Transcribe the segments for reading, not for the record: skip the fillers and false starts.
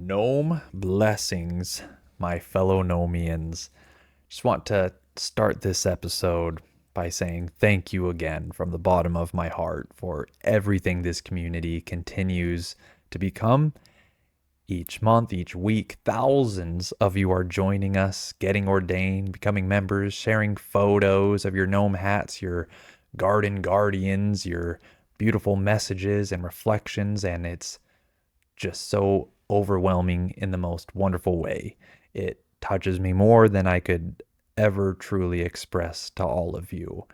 Gnome blessings, my fellow Nomians. Just want to start this episode by saying thank you again from the bottom of my heart for everything this community continues to become. Each month, each week, thousands of you are joining us, getting ordained, becoming members, sharing photos of your gnome hats, your garden guardians, your beautiful messages and reflections, and it's just so overwhelming in the most wonderful way. It touches me more than I could ever truly express to all of you.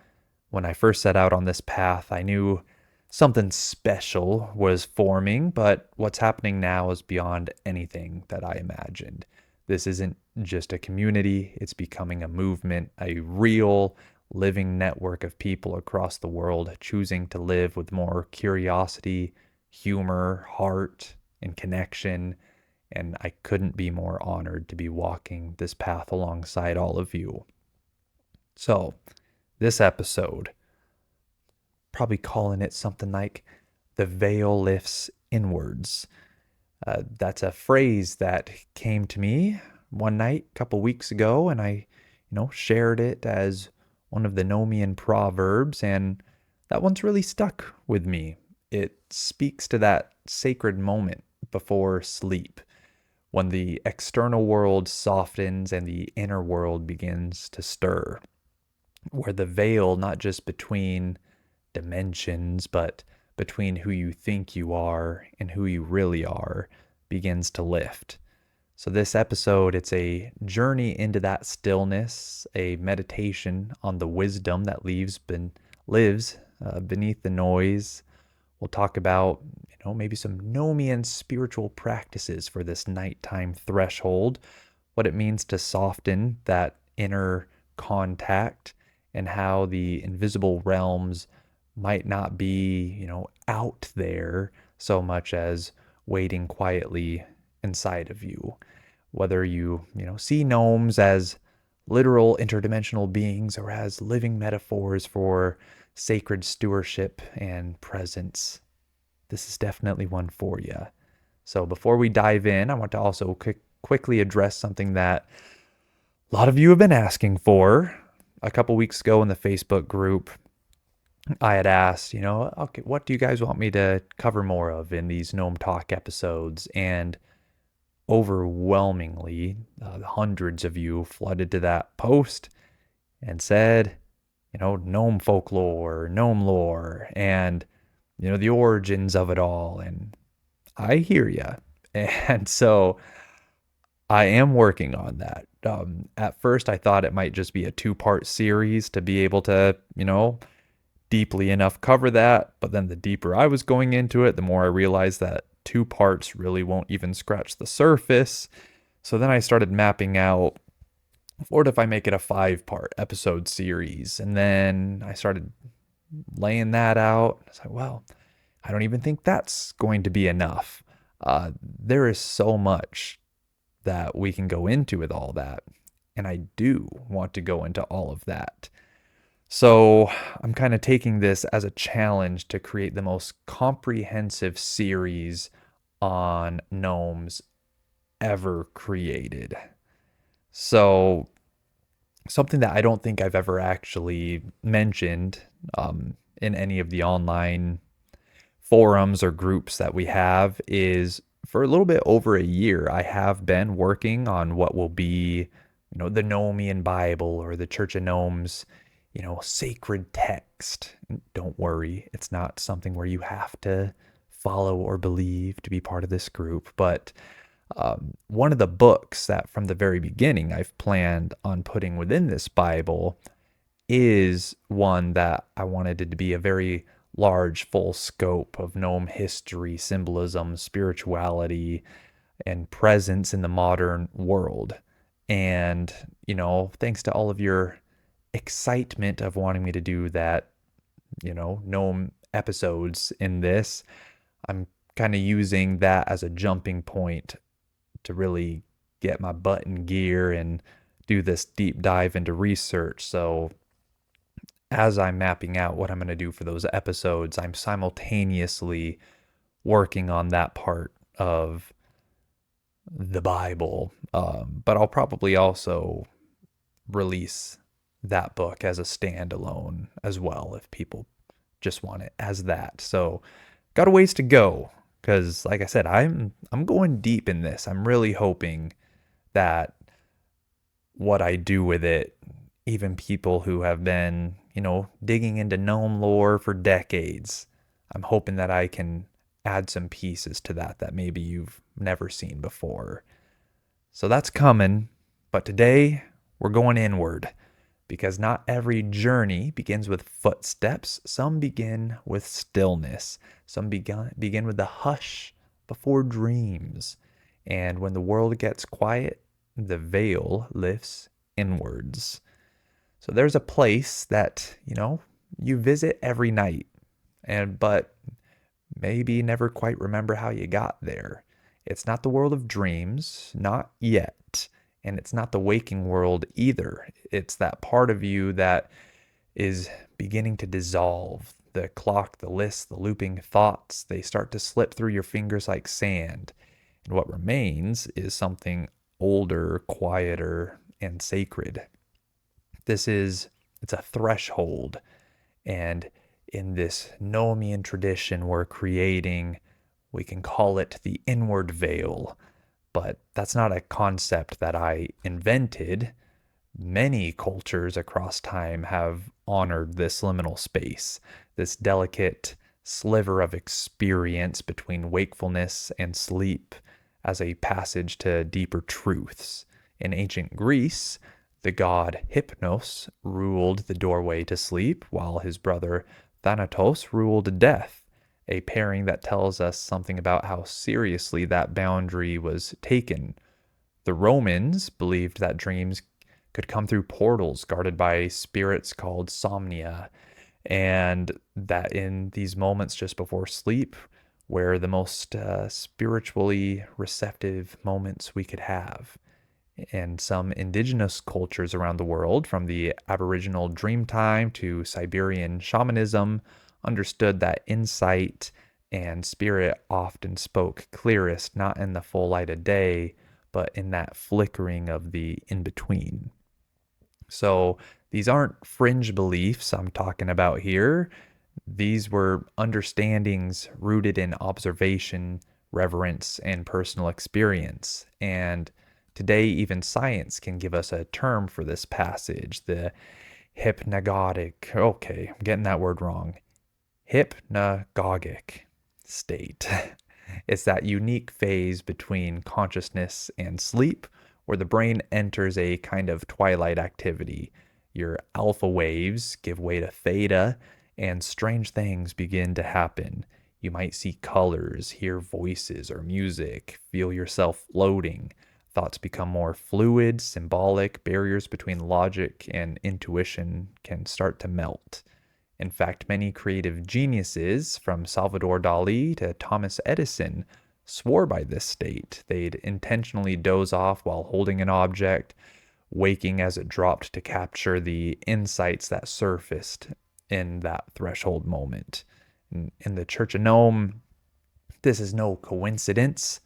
When I first set out on this path, I knew something special was forming, but what's happening now is beyond anything that I imagined. This isn't just a community, it's becoming a movement, a real living network of people across the world choosing to live with more curiosity, humor, heart, and connection. And I couldn't be more honored to be walking this path alongside all of you. So, this episode, probably calling it something like the veil lifts inwards. That's a phrase that came to me one night a couple weeks ago, and I, shared it as one of the Nomian proverbs, and that one's really stuck with me. It speaks to that sacred moment before sleep, when the external world softens and the inner world begins to stir, where the veil, not just between dimensions, but between who you think you are and who you really are, begins to lift. So this episode, it's a journey into that stillness, a meditation on the wisdom that lives beneath the noise. We'll talk about, maybe some Gnomean spiritual practices for this nighttime threshold, what it means to soften that inner contact, and how the invisible realms might not be, out there so much as waiting quietly inside of you. Whether you, see gnomes as literal interdimensional beings or as living metaphors for sacred stewardship and presence, this is definitely one for you. So before we dive in, I want to also quickly address something that a lot of you have been asking for. A couple weeks ago in the Facebook group, I had asked, okay, what do you guys want me to cover more of in these Gnome Talk episodes? And overwhelmingly, hundreds of you flooded to that post and said, gnome folklore, gnome lore, and, the origins of it all. And I hear you. And so I am working on that. At first, I thought it might just be a 2-part series to be able to, deeply enough cover that. But then the deeper I was going into it, the more I realized that 2 parts really won't even scratch the surface. So then I started mapping out, what if I make it a 5-part episode series? And then I started laying that out. I was like, well, I don't even think that's going to be enough. There is so much that we can go into with all that. And I do want to go into all of that. So I'm kind of taking this as a challenge to create the most comprehensive series on gnomes ever created. So something that I don't think I've ever actually mentioned in any of the online forums or groups that we have is, for a little bit over a year, I have been working on what will be, the Nomian Bible or the Church of Gnomes, sacred text. Don't worry, it's not something where you have to follow or believe to be part of this group. But one of the books that from the very beginning I've planned on putting within this Bible is one that I wanted it to be a very large, full scope of gnome history, symbolism, spirituality, and presence in the modern world. And, thanks to all of your excitement of wanting me to do that, gnome episodes in this, I'm kind of using that as a jumping point to really get my butt in gear and do this deep dive into research. So as I'm mapping out what I'm going to do for those episodes, I'm simultaneously working on that part of the Bible, but I'll probably also release that book as a standalone as well if people just want it as that. So, got a ways to go because, like I said, I'm going deep in this. I'm really hoping that what I do with it, even people who have been, digging into gnome lore for decades, I'm hoping that I can add some pieces to that maybe you've never seen before. So that's coming. But today we're going inward because not every journey begins with footsteps. Some begin with stillness. Some begin with the hush before dreams. And when the world gets quiet, the veil lifts inwards. So there's a place that, you visit every night, but maybe never quite remember how you got there. It's not the world of dreams, not yet. And it's not the waking world either. It's that part of you that is beginning to dissolve. The clock, the list, the looping thoughts, they start to slip through your fingers like sand. And what remains is something older, quieter, and sacred. It's a threshold. And in this Nomian tradition we're creating, we can call it the inward veil. But that's not a concept that I invented. Many cultures across time have honored this liminal space, this delicate sliver of experience between wakefulness and sleep as a passage to deeper truths. In ancient Greece, the god Hypnos ruled the doorway to sleep, while his brother Thanatos ruled death, a pairing that tells us something about how seriously that boundary was taken. The Romans believed that dreams could come through portals guarded by spirits called somnia, and that in these moments just before sleep were the most spiritually receptive moments we could have. And some indigenous cultures around the world, from the Aboriginal Dreamtime to Siberian shamanism, understood that insight and spirit often spoke clearest not in the full light of day, but in that flickering of the in between. So these aren't fringe beliefs I'm talking about here. These were understandings rooted in observation, reverence, and personal experience. And today, even science can give us a term for this passage, the hypnagogic, okay, I'm getting that word wrong, hypnagogic state. It's that unique phase between consciousness and sleep where the brain enters a kind of twilight activity. Your alpha waves give way to theta, and strange things begin to happen. You might see colors, hear voices or music, feel yourself floating. Thoughts become more fluid, symbolic. Barriers between logic and intuition can start to melt. In fact, many creative geniuses, from Salvador Dali to Thomas Edison, swore by this state. They'd intentionally doze off while holding an object, waking as it dropped to capture the insights that surfaced in that threshold moment. In the Church of Gnome, this is no coincidence.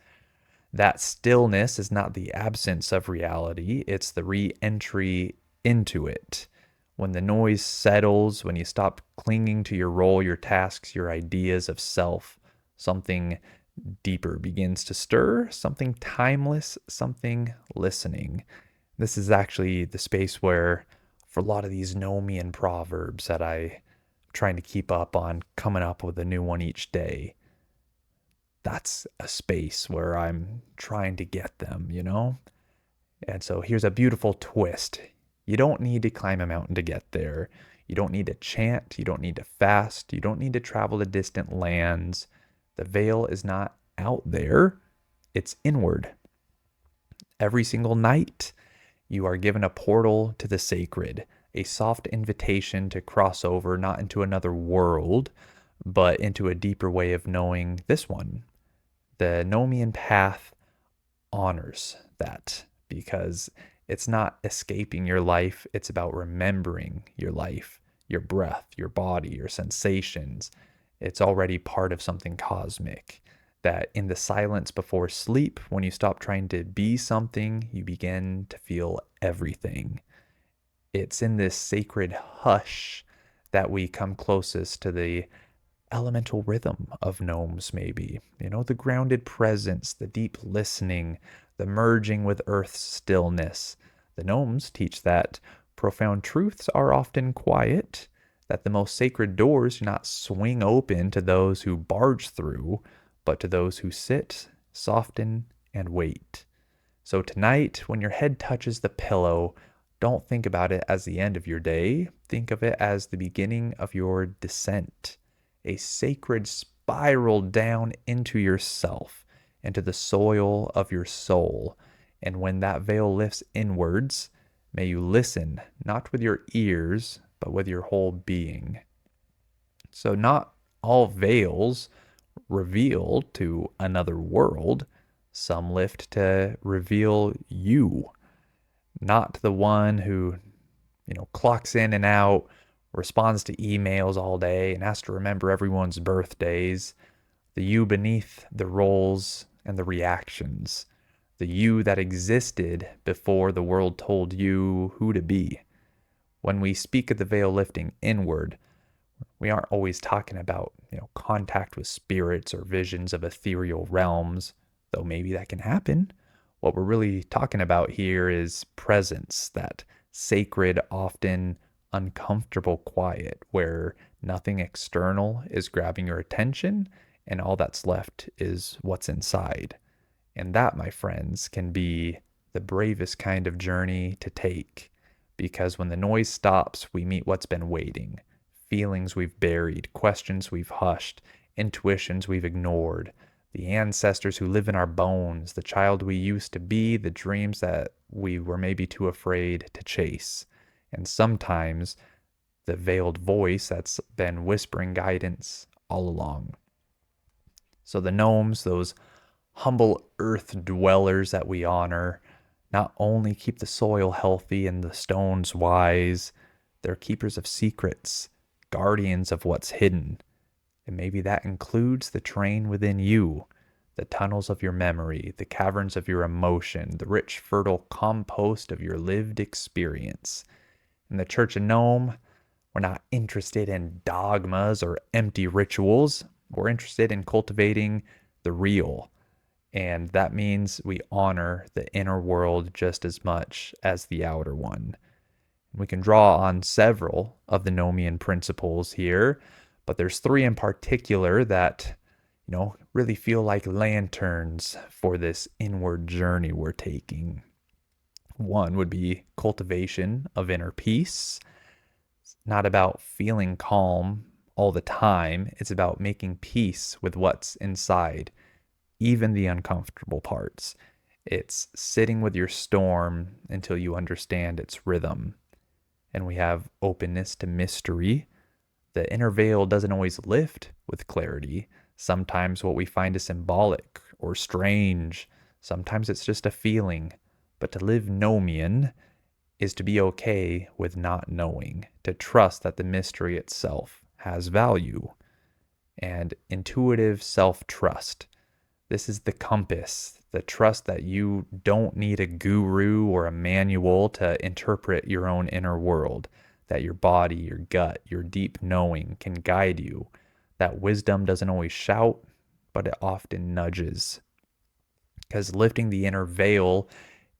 That stillness is not the absence of reality, it's the re entry into it. When the noise settles, when you stop clinging to your role, your tasks, your ideas of self, something deeper begins to stir, something timeless, something listening. This is actually the space where, for a lot of these Nomian proverbs that I'm trying to keep up on, coming up with a new one each day, that's a space where I'm trying to get them. And so here's a beautiful twist. You don't need to climb a mountain to get there. You don't need to chant. You don't need to fast. You don't need to travel to distant lands. The veil is not out there, it's inward. Every single night, you are given a portal to the sacred, a soft invitation to cross over not into another world, but into a deeper way of knowing this one. The Gnomean path honors that because it's not escaping your life, it's about remembering your life, your breath, your body, your sensations. It's already part of something cosmic. that in the silence before sleep, when you stop trying to be something, you begin to feel everything. It's in this sacred hush that we come closest to the elemental rhythm of gnomes, maybe. The grounded presence, the deep listening, the merging with Earth's stillness. The gnomes teach that profound truths are often quiet, that the most sacred doors do not swing open to those who barge through, but to those who sit, soften, and wait. So tonight, when your head touches the pillow, don't think about it as the end of your day. Think of it as the beginning of your descent, a sacred spiral down into yourself, into the soil of your soul. And when that veil lifts inwards, may you listen, not with your ears, but with your whole being. So, not all veils reveal to another world. Some lift to reveal you, not the one who, clocks in and out, responds to emails all day, and has to remember everyone's birthdays. The you beneath the roles and the reactions. The you that existed before the world told you who to be. When we speak of the veil lifting inward, we aren't always talking about, contact with spirits or visions of ethereal realms, though maybe that can happen. What we're really talking about here is presence, that sacred, often uncomfortable quiet where nothing external is grabbing your attention and all that's left is what's inside. And that, my friends, can be the bravest kind of journey to take, because when the noise stops, we meet what's been waiting. Feelings we've buried, questions we've hushed, intuitions we've ignored, the ancestors who live in our bones, the child we used to be, the dreams that we were maybe too afraid to chase, and sometimes the veiled voice that's been whispering guidance all along. So the gnomes, those humble earth dwellers that we honor, not only keep the soil healthy and the stones wise, they're keepers of secrets, guardians of what's hidden. And maybe that includes the terrain within you, the tunnels of your memory, the caverns of your emotion, the rich, fertile compost of your lived experience. In the Church of Gnome, we're not interested in dogmas or empty rituals. We're interested in cultivating the real. And that means we honor the inner world just as much as the outer one. We can draw on several of the Nomian principles here, but there's three in particular that, really feel like lanterns for this inward journey we're taking. One would be cultivation of inner peace. It's not about feeling calm all the time. It's about making peace with what's inside, even the uncomfortable parts. It's sitting with your storm until you understand its rhythm. And we have openness to mystery. The inner veil doesn't always lift with clarity. Sometimes what we find is symbolic or strange. Sometimes it's just a feeling. But to live Gnomean is to be okay with not knowing, to trust that the mystery itself has value. And intuitive self-trust. This is the compass, the trust that you don't need a guru or a manual to interpret your own inner world, that your body, your gut, your deep knowing can guide you, that wisdom doesn't always shout, but it often nudges. Because lifting the inner veil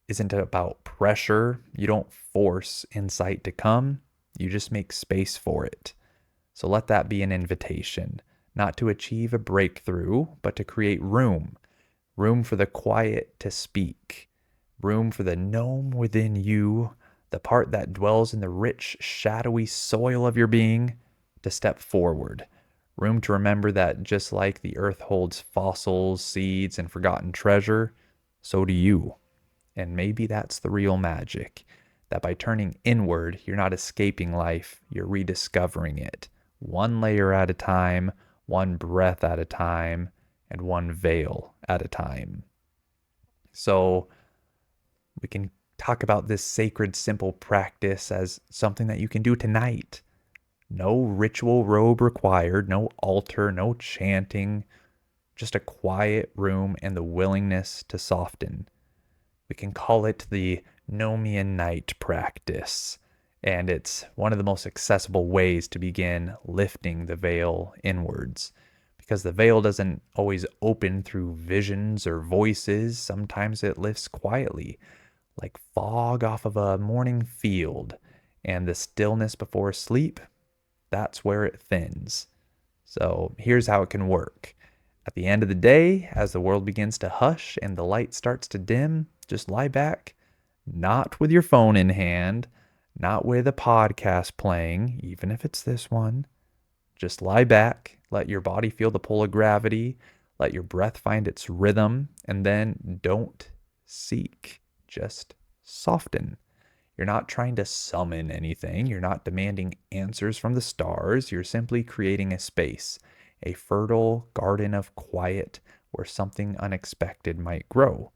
isn't about pressure. You don't force insight to come, you just make space for it. So let that be an invitation, not to achieve a breakthrough, but to create room. Room for the quiet to speak. Room for the gnome within you, the part that dwells in the rich, shadowy soil of your being, to step forward. Room to remember that just like the earth holds fossils, seeds, and forgotten treasure, so do you. And maybe that's the real magic, that by turning inward, you're not escaping life, you're rediscovering it. One layer at a time, one breath at a time, and one veil at a time. So we can talk about this sacred, simple practice as something that you can do tonight. No ritual robe required, no altar, no chanting, just a quiet room and the willingness to soften. We can call it the Nomianite Practice, and it's one of the most accessible ways to begin lifting the veil inwards. Because the veil doesn't always open through visions or voices, sometimes it lifts quietly, like fog off of a morning field, and the stillness before sleep, that's where it thins. So here's how it can work. At the end of the day, as the world begins to hush and the light starts to dim, just lie back, not with your phone in hand, not with a podcast playing, even if it's this one. Just lie back, let your body feel the pull of gravity, let your breath find its rhythm, and then don't seek, just soften. You're not trying to summon anything. You're not demanding answers from the stars. You're simply creating a space, a fertile garden of quiet where something unexpected might grow.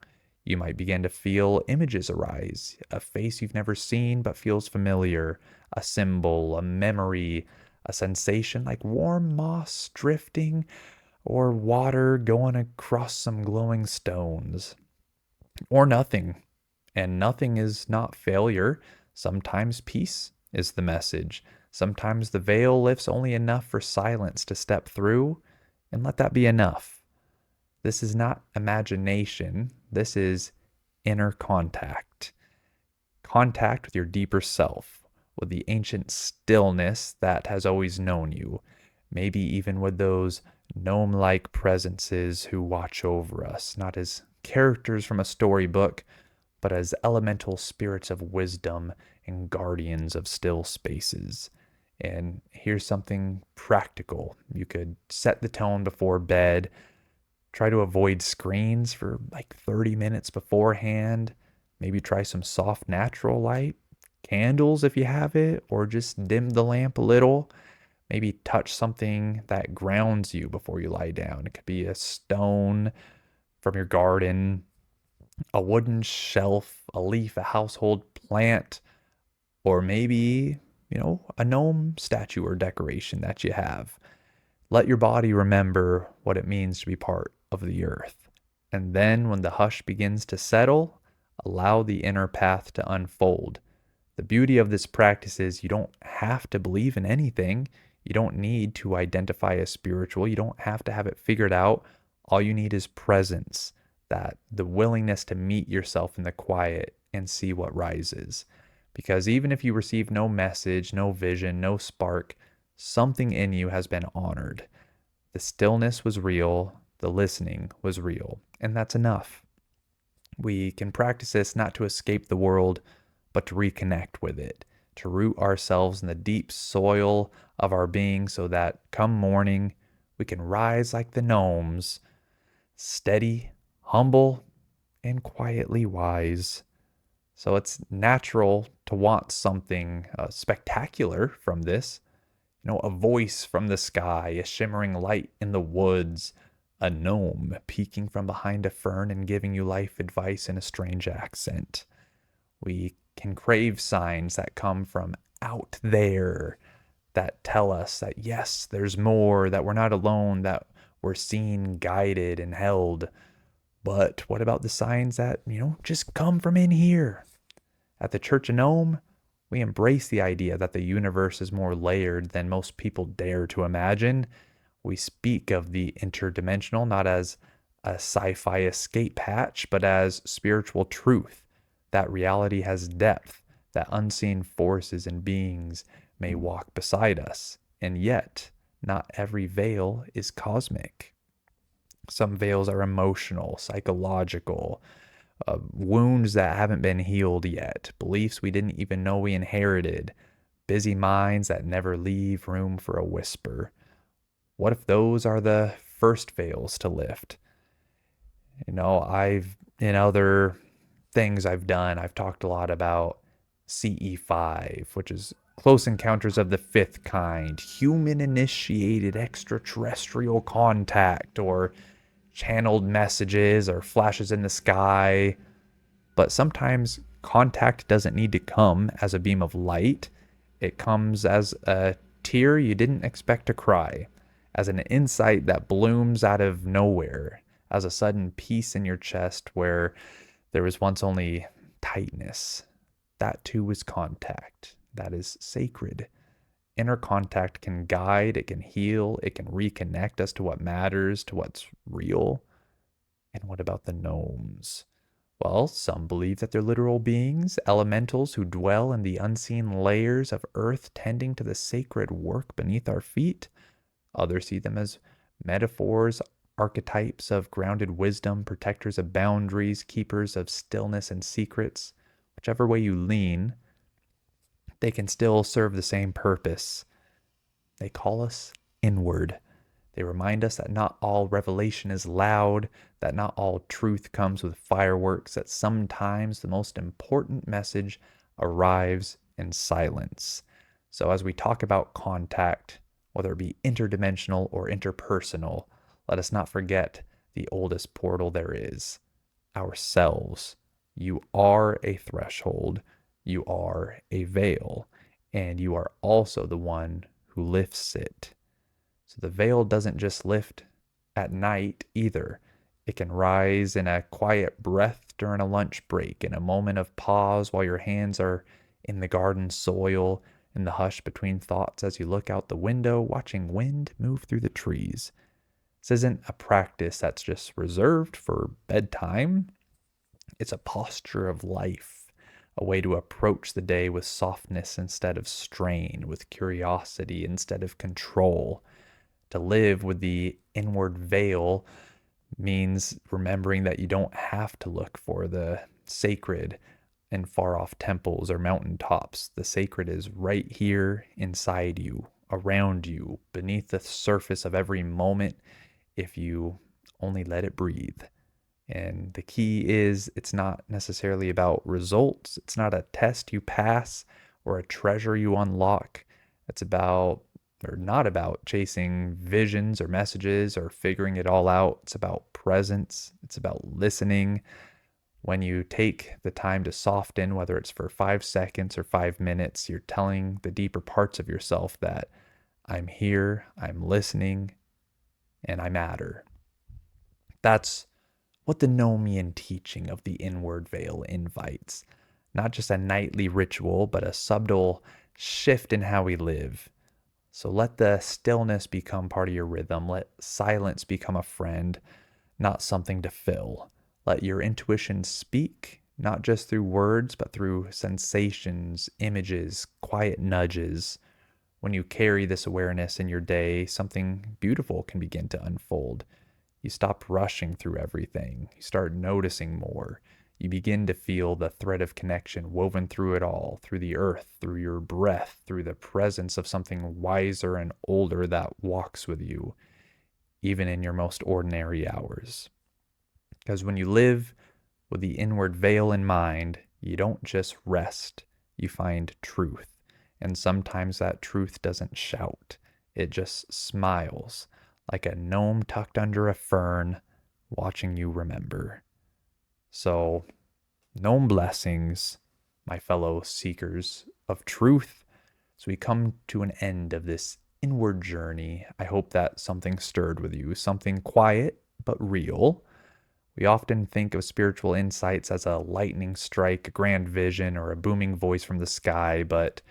You might begin to feel images arise, a face you've never seen but feels familiar, a symbol, a memory, a sensation like warm moss drifting or water going across some glowing stones, or nothing. And nothing is not failure. Sometimes peace is the message. Sometimes the veil lifts only enough for silence to step through, and let that be enough. This is not imagination. This is inner contact. Contact with your deeper self, with the ancient stillness that has always known you. Maybe even with those gnome-like presences who watch over us, not as characters from a storybook, but as elemental spirits of wisdom and guardians of still spaces. And here's something practical. You could set the tone before bed, try to avoid screens for like 30 minutes beforehand, maybe try some soft natural light, candles if you have it, or just dim the lamp a little. Maybe touch something that grounds you before you lie down. It could be a stone from your garden, a wooden shelf, a leaf, a household plant, or maybe, a gnome statue or decoration that you have. Let your body remember what it means to be part of the earth. And then when the hush begins to settle, allow the inner path to unfold. The beauty of this practice is you don't have to believe in anything. You don't need to identify as spiritual. You don't have to have it figured out. All you need is presence, that the willingness to meet yourself in the quiet and see what rises. Because even if you receive no message, no vision, no spark, something in you has been honored. The stillness was real, the listening was real, and that's enough. We can practice this not to escape the world, but to reconnect with it, to root ourselves in the deep soil of our being so that come morning, we can rise like the gnomes, steady, humble, and quietly wise. So it's natural to want something spectacular from this. A voice from the sky, a shimmering light in the woods, a gnome peeking from behind a fern and giving you life advice in a strange accent. We can crave signs that come from out there, that tell us that yes, there's more, that we're not alone, that we're seen, guided, and held. But what about the signs that, just come from in here? At the Church of Gnome, we embrace the idea that the universe is more layered than most people dare to imagine. We speak of the interdimensional not as a sci-fi escape hatch, but as spiritual truth, that reality has depth, that unseen forces and beings may walk beside us. And yet, not every veil is cosmic. Some veils are emotional, psychological, wounds that haven't been healed yet, beliefs we didn't even know we inherited, busy minds that never leave room for a whisper. What if those are the first veils to lift? In other things I've done, I've talked a lot about CE5, which is Close Encounters of the Fifth Kind, human-initiated extraterrestrial contact, or channeled messages or flashes in the sky. But sometimes contact doesn't need to come as a beam of light. It comes as a tear you didn't expect to cry, as an insight that blooms out of nowhere, as a sudden peace in your chest where there was once only tightness. That too is contact. That is sacred. Inner contact can guide, it can heal, it can reconnect us to what matters, to what's real. And what about the gnomes? Well, some believe that they're literal beings, elementals who dwell in the unseen layers of earth, tending to the sacred work beneath our feet. Others see them as metaphors, archetypes of grounded wisdom, protectors of boundaries, keepers of stillness and secrets. Whichever way you lean, they can still serve the same purpose. They call us inward. They remind us that not all revelation is loud, that not all truth comes with fireworks, that sometimes the most important message arrives in silence. So, as we talk about contact, whether it be interdimensional or interpersonal, let us not forget the oldest portal there is, ourselves. You are a threshold, you are a veil, and you are also the one who lifts it. So the veil doesn't just lift at night either. It can rise in a quiet breath during a lunch break, in a moment of pause while your hands are in the garden soil, in the hush between thoughts as you look out the window, watching wind move through the trees. This isn't a practice that's just reserved for bedtime. It's a posture of life, a way to approach the day with softness instead of strain, with curiosity instead of control. To live with the inward veil means remembering that you don't have to look for the sacred in far off temples or mountaintops. The sacred is right here inside you, around you, beneath the surface of every moment if you only let it breathe. And the key is it's not necessarily about results. It's not a test you pass or a treasure you unlock. It's about or not about chasing visions or messages or figuring it all out. It's about presence. It's about listening. When you take the time to soften, whether it's for 5 seconds or 5 minutes, you're telling the deeper parts of yourself that I'm here, I'm listening, and I matter. That's what the Gnomean teaching of the inward veil invites. Not just a nightly ritual, but a subtle shift in how we live. So let the stillness become part of your rhythm. Let silence become a friend, not something to fill. Let your intuition speak, not just through words, but through sensations, images, quiet nudges. When you carry this awareness in your day, something beautiful can begin to unfold. You stop rushing through everything. You start noticing more. You begin to feel the thread of connection woven through it all, through the earth, through your breath, through the presence of something wiser and older that walks with you, even in your most ordinary hours. Because when you live with the inward veil in mind, you don't just rest, you find truth. And sometimes that truth doesn't shout, it just smiles, like a gnome tucked under a fern, watching you remember. So, gnome blessings, my fellow seekers of truth. So we come to an end of this inward journey. I hope that something stirred with you, something quiet but real. We often think of spiritual insights as a lightning strike, a grand vision, or a booming voice from the sky, but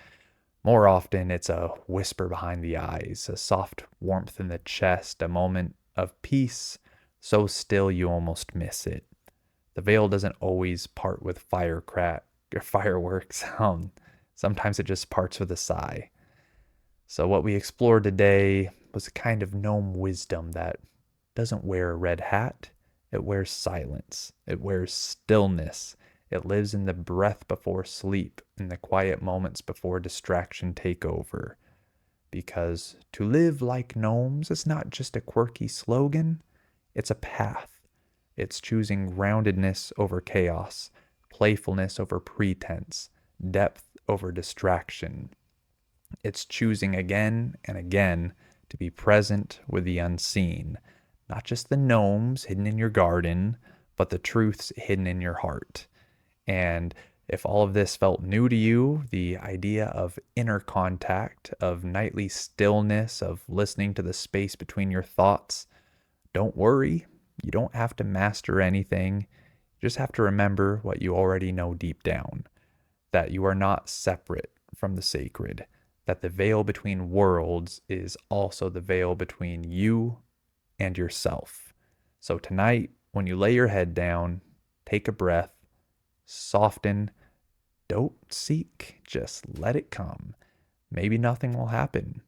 more often it's a whisper behind the eyes, a soft warmth in the chest, a moment of peace, so still you almost miss it. The veil doesn't always part with fireworks. Sometimes it just parts with a sigh. So what we explored today was a kind of gnome wisdom that doesn't wear a red hat. It wears silence. It wears stillness. It lives in the breath before sleep, in the quiet moments before distraction take over. Because to live like gnomes is not just a quirky slogan, it's a path. It's choosing groundedness over chaos, playfulness over pretense, depth over distraction. It's choosing again and again to be present with the unseen, not just the gnomes hidden in your garden, but the truths hidden in your heart. And If all of this felt new to you, the idea of inner contact, of nightly stillness, of listening to the space between your thoughts, don't worry. You don't have to master anything. You just have to remember what you already know deep down, that you are not separate from the sacred, that the veil between worlds is also the veil between you and yourself. So tonight, when you lay your head down, take a breath, soften, don't seek, just let it come. Maybe nothing will happen.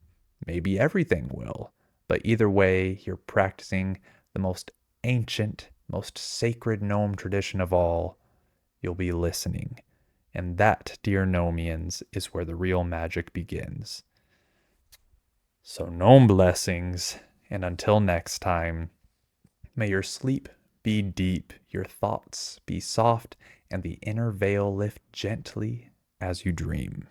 Maybe everything will. But either way, you're practicing the most ancient, most sacred gnome tradition of all. You'll be listening. And that, dear Nomians, is where the real magic begins. So, gnome blessings, and until next time, may your sleep be deep, your thoughts be soft, and the inner veil lift gently as you dream.